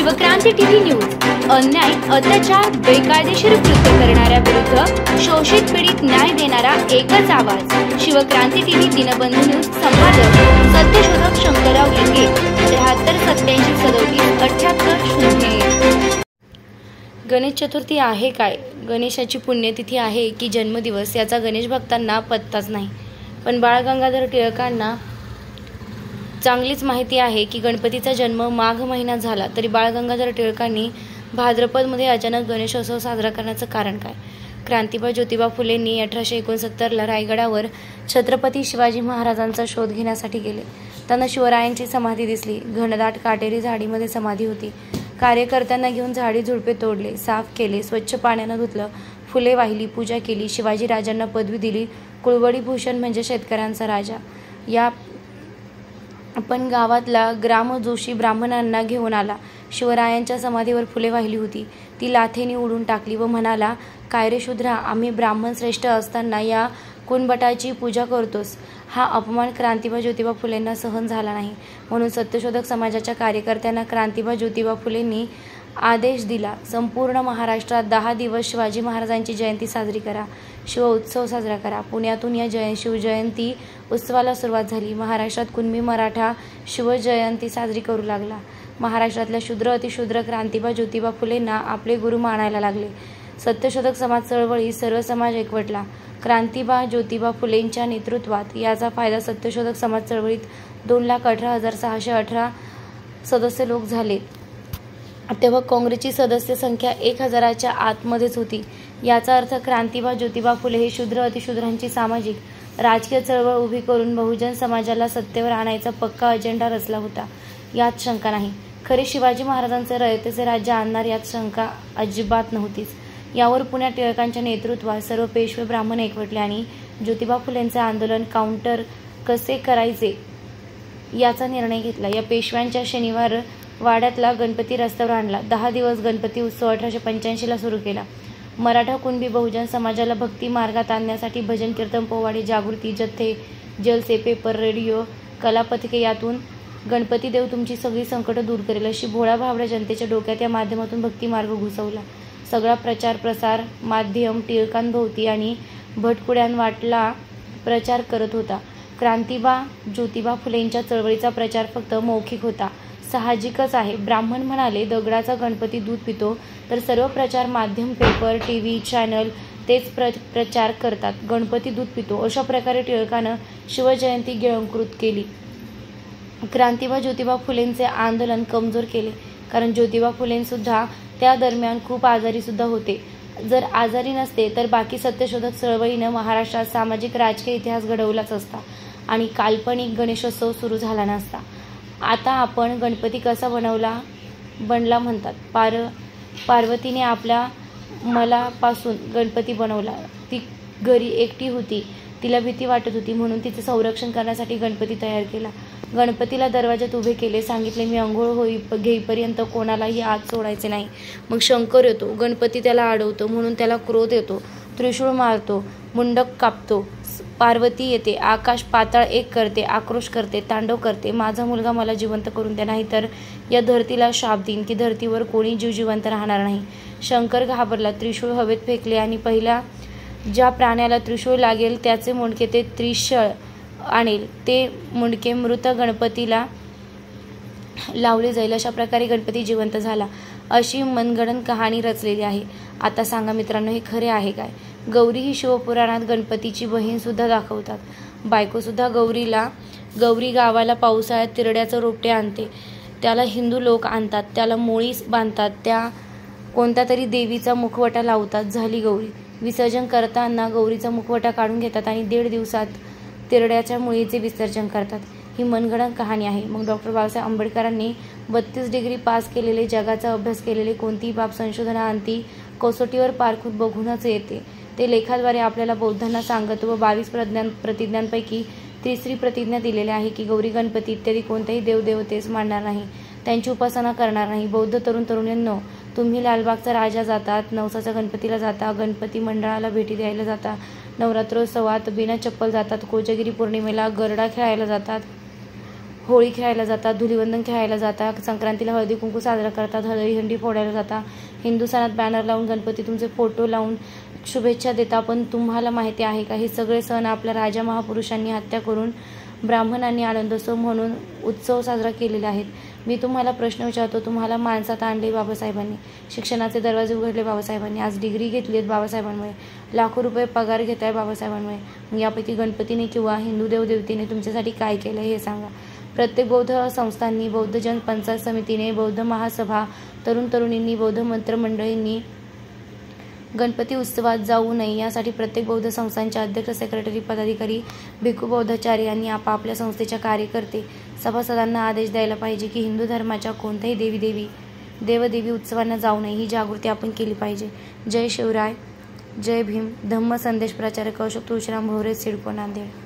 Shivkranti TV news अन्याय, अत्याचार, बेकायदेशीर कृत्य करणाऱ्या विरुद्ध शोषित पीडित न्याय देणारा एकच आवाज। शिवक्रांती टीव्ही दिनबंधू न्यूज संपादक सत्यशोधक शंकरराव लिंगे 7387377800। गणेश चतुर्थी आहे काय? गणेशाची पुण्यतिथी आहे की जन्मदिवस याचा गणेश भक्तांना पत्ताच नाही। पण बाळ गंगाधर टिळकांना चांगलीच माहिती आहे की गणपतीचा जन्म माघ महिन्यात झाला तरी बाळ गंगाधर टिळकांनी भाद्रपदमध्ये अचानक गणेशोत्सव साजरा करण्याचं कारण काय? क्रांतिबा ज्योतिबा फुलेंनी 1869ला रायगडावर छत्रपती शिवाजी महाराजांचा शोध घेण्यासाठी गेले। त्यांना शिवरायांची समाधी दिसली। घनदाट काटेरी झाडीमध्ये समाधी होती। कार्यकर्त्यांना घेऊन झाडी झुडपे तोडले, साफ केले, स्वच्छ पाण्यानं धुतलं, फुले वाहिली, पूजा केली, शिवाजी राजांना पदवी दिली। कुळवडी भूषण म्हणजे शेतकऱ्यांचा राजा। या पण गावातला ग्रामजोशी ब्राह्मणांना घेऊन आला। शिवरायांच्या समाधीवर फुले वाहिली होती, ती लाथेने उडून टाकली व म्हणाला, काय रे शूद्रा, आम्ही ब्राह्मण श्रेष्ठ असताना या कुणबटाची पूजा करतोस। हा अपमान क्रांतिबा ज्योतिबा फुलेंना सहन झाला नाही, म्हणून सत्यशोधक समाजाच्या कार्यकर्त्यांना क्रांतिबा ज्योतिबा फुलेंनी आदेश दिला, संपूर्ण महाराष्ट्रात 10 दिवस शिवाजी महाराजांची जयंती साजरी करा, शिव उत्सव साजरा करा। पुण्यातून या शिवजयंती उत्सवाला सुरुवात झाली। महाराष्ट्रात कुणबी मराठा शिवजयंती साजरी करू लागला। महाराष्ट्रातल्या शूद्र अतिशूद्र क्रांतिबा ज्योतिबा फुलेंना आपले गुरु मानायला लागले। सत्यशोधक समाज चळवळीत सर्व समाज एकवटला। क्रांतिबा ज्योतिबा फुलेंच्या नेतृत्वात याचा फायदा सत्यशोधक समाज चळवळीत 2,18,618 सदस्य लोक झाले। तेव्हा काँग्रेसची सदस्य संख्या 1,000च्या आतमध्येच होती। याचा अर्थ क्रांतिबा ज्योतिबा फुले हे शूद्र अतिशूद्रांची सामाजिक राजकीय चळवळ उभी करून बहुजन समाजाला सत्तेवर आणायचा पक्का अजेंडा रचला होता, यात शंका नाही। खरे शिवाजी महाराजांचे रयतेचे राज्य आणणार यात शंका अजिबात नव्हतीच। यावर पुण्यात टिळकांच्या नेतृत्वात सर्व पेशवे ब्राह्मण एकवटले आणि ज्योतिबा फुलेंचे आंदोलन काउंटर कसे करायचे याचा निर्णय घेतला। या पेशव्यांच्या शनिवार वाड्यातला गणपती रस्त्यावर आणला। 10 दिवस गणपती उत्सव 1885ला सुरू केला। मराठा कुणबी बहुजन समाजाला भक्ती मार्गात आणण्यासाठी भजन कीर्तन पोवाडे जागृती जत्थे जलसे पेपर रेडिओ कला पथके यातून गणपती देव तुमची सगळी संकट दूर करेल अशी भोळ्या भाबड्या जनतेच्या डोक्यात या माध्यमातून भक्ती मार्ग घुसवला। सगळा प्रचार प्रसार माध्यम टिळकांभोवती आणि भटकुड्यांवाटला प्रचार करत होता। क्रांतिबा ज्योतिबा फुलेंच्या चळवळीचा प्रचार फक्त मौखिक होता। साहजिकच आहे, ब्राह्मण म्हणाले दगडाचा गणपती दूध पितो तर सर्व प्रचार माध्यम पेपर टीव्ही चॅनल तेच प्रचार करतात, गणपती दूध पितो। अशा प्रकारे टिळकानं शिवजयंती गिळंकृत केली। क्रांतिबा ज्योतिबा फुलेंचे आंदोलन कमजोर केले, कारण ज्योतिबा फुलेंसुद्धा त्या दरम्यान खूप आजारी सुद्धा होते। जर आजारी नसते तर बाकी सत्यशोधक चळवळीनं महाराष्ट्रात सामाजिक राजकीय इतिहास घडवलाच असता आणि काल्पनिक गणेशोत्सव सुरू झाला नसता। आता आपण गणपती कसा बनला म्हणतात। पार्वतीने आपल्या मलापासून गणपती बनवला। ती घरी एकटी होती, तिला भीती वाटत होती, म्हणून तिचे संरक्षण करण्यासाठी गणपती तयार केला। गणपतीला दरवाजात उभे केले, सांगितले मी अंघोळ घेईपर्यंत कोणालाही आत सोडायचे नाही। मग शंकर येतो, गणपती त्याला अडवतो, म्हणून त्याला क्रोध येतो, त्रिशूळ मारतो, मुंडक कापतो। पार्वती येते, आकाश पाताळ एक करते, आक्रोश करते, तांडव करते, माझा मुलगा मला जिवंत करून द्या, नाहीतर या धरतीला शाप देईन की धरतीवर कोणी जीव जिवंत राहणार नाही। शंकर घाबरला, त्रिशूळ हवेत फेकले आणि पहिल्या ज्या प्राण्याला त्रिशूळ लागेल त्याचे मुंडके ते त्रिशळ आणेल, ते मुंडके मृत गणपतीला लावले जाईल। अशा प्रकारे गणपती जिवंत झाला, अशी मनगणन कहाणी रचलेली आहे। आता सांगा मित्रांनो, हे खरे आहे काय? गौरी ही शिवपुराणात गणपतीची बहीण सुद्धा दाखवतात। बायको सुद्धा गौरी गावाला पावसाळ्यात तिरड्याचं रोपटे आणते, त्याला हिंदू लोक आणतात, त्याला मोळी बांधतात, त्या कोणत्या तरी देवीचा मुखवटा लावतात, झाली गौरी। विसर्जन करताना गौरीचा मुखवटा काढून घेतात आणि 1.5 दिवसात तिरड्याच्या मुळीचे विसर्जन करतात। ही मनगणन कहाणी आहे। मग डॉ. बाबासाहेब आंबेडकरांनी 32 डिग्री पास केलेले, जगाचा अभ्यास केलेले, कोणतीही बाब संशोधनाअंती कसोटीवर पारखून बघूनच येते, ते लेखाद्वारे आपल्याला बौद्धांना सांगत व 22 प्रतिज्ञांपैकी 3री प्रतिज्ञा दिलेली आहे की गौरी गणपती इत्यादी कोणत्याही देवदेवतेस मानणार नाही, त्यांची उपासना करणार नाही। बौद्ध तरुण तरुणींनो, तुम्ही लालबागचा राजा जातात, नवसाच्या गणपतीला जाता, गणपती मंडळाला भेटी द्यायला जाता, नवरात्रोत्सवात बिना चप्पल जातात, कोजागिरी पौर्णिमेला गरडा खेळायला जातात, होळी खेळायला जातात, धुलीवंदन खेळायला जातात, संक्रांतीला हळदी कुंकू साजरा करतात, दहीहंडी फोडायला जातात, हिंदू सणात बॅनर लावून गणपती तुमचे फोटो लावून शुभेच्छा देता. पण तुम्हाला माहिती आहे का, हे सगळे सण आपल्या राजा महापुरुषांनी हत्या करून ब्राह्मणांनी आनंदोत्सव म्हणून उत्सव साजरा केलेले आहेत. मी तुम्हाला प्रश्न विचारतो, तुम्हाला माणसात आणले बाबासाहेबांनी, शिक्षणाचे दरवाजे उघडले बाबासाहेबांनी, आज डिग्री घेतली आहेत बाबासाहेबांमुळे, लाखो रुपये पगार घेत आहे बाबासाहेबांमुळे. मग यापैकी गणपतीने किंवा हिंदू देवदेवतेने तुमच्यासाठी काय केलं हे सांगा. प्रत्येक बौद्ध संस्थांनी, बौद्ध जन पंचायत समितीने, बौद्ध महासभा, तरुण तरुणींनी, बौद्ध मंत्रमंडळींनी गणपती उत्सवात जाऊ नये यासाठी प्रत्येक बौद्ध संस्थांचे अध्यक्ष, सेक्रेटरी, पदाधिकारी, भिक्खू, बौद्धाचार्य यांनी आपापल्या संस्थेच्या कार्यकर्ते, सभासदांना आदेश द्यायला पाहिजे की हिंदू धर्माच्या कोणत्याही देवदेवी उत्सवांना जाऊ नये. ही जागृती आपण केली पाहिजे. जय शिवराय, जय भीम. धम्म संदेश प्रचारक अशोक तुळशीराम भोवरे, सिडको, नांदेड.